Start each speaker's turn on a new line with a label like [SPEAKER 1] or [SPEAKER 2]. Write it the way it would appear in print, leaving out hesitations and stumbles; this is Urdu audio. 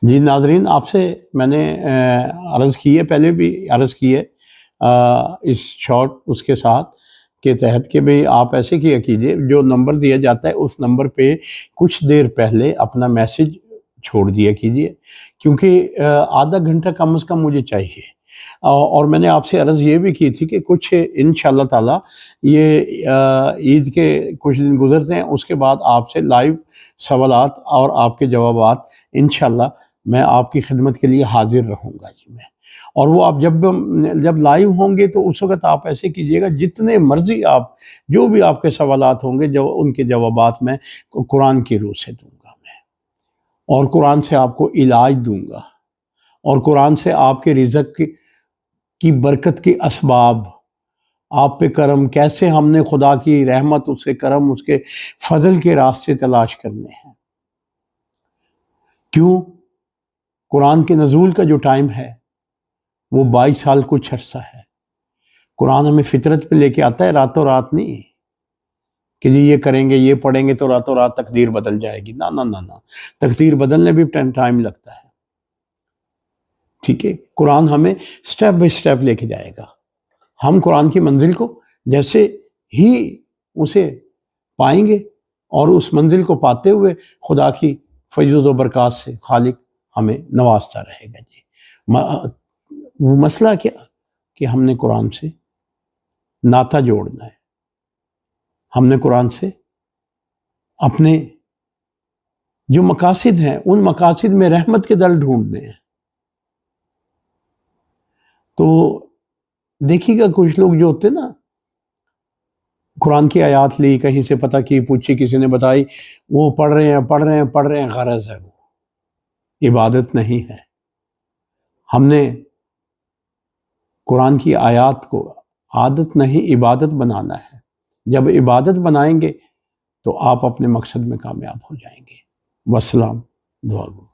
[SPEAKER 1] جی ناظرین، آپ سے میں نے عرض کی ہے، پہلے بھی عرض کی ہے اس شارٹ اس کے ساتھ کے تحت کہ بھئی آپ ایسے کیا کیجئے، جو نمبر دیا جاتا ہے اس نمبر پہ کچھ دیر پہلے اپنا میسج چھوڑ دیا کیجئے، کیونکہ آدھا گھنٹہ کم از کم مجھے چاہیے۔ اور میں نے آپ سے عرض یہ بھی کی تھی کہ کچھ انشاءاللہ تعالی یہ عید کے کچھ دن گزرتے ہیں، اس کے بعد آپ سے لائیو سوالات اور آپ کے جوابات انشاءاللہ میں آپ کی خدمت کے لیے حاضر رہوں گا جی میں۔ اور وہ آپ جب لائیو ہوں گے تو اس وقت آپ ایسے کیجئے گا، جتنے مرضی آپ جو بھی آپ کے سوالات ہوں گے جو ان کے جوابات میں قرآن کی روح سے دوں گا میں، اور قرآن سے آپ کو علاج دوں گا، اور قرآن سے آپ کے رزق کی برکت کے اسباب، آپ پہ کرم کیسے ہم نے خدا کی رحمت، اس کے کرم، اس کے فضل کے راستے تلاش کرنے ہیں۔ کیوں؟ قرآن کے نزول کا جو ٹائم ہے وہ 22 سال کچھ عرصہ ہے۔ قرآن ہمیں فطرت پہ لے کے آتا ہے، راتوں رات نہیں کہ جی یہ کریں گے، یہ پڑھیں گے تو راتوں رات تقدیر بدل جائے گی۔ نہ نہ نہ نہ، تقدیر بدلنے بھی ٹائم لگتا ہے، ٹھیک ہے۔ قرآن ہمیں سٹیپ بائی سٹیپ لے کے جائے گا۔ ہم قرآن کی منزل کو جیسے ہی اسے پائیں گے اور اس منزل کو پاتے ہوئے خدا کی فیض و برکات سے خالق ہمیں نوازتا رہے گا جی۔ مسئلہ کیا کہ ہم نے قرآن سے ناطہ جوڑنا ہے، ہم نے قرآن سے اپنے جو مقاصد ہیں ان مقاصد میں رحمت کے در ڈھونڈنے ہیں۔ تو دیکھیے گا کچھ لوگ جو ہوتے نا، قرآن کی آیات لی، کہیں سے پتہ کی، پوچھی، کسی نے بتائی، وہ پڑھ رہے ہیں، غرض ہے، وہ عبادت نہیں ہے۔ ہم نے قرآن کی آیات کو عادت نہیں عبادت بنانا ہے۔ جب عبادت بنائیں گے تو آپ اپنے مقصد میں کامیاب ہو جائیں گے۔ والسلام، دعا گو۔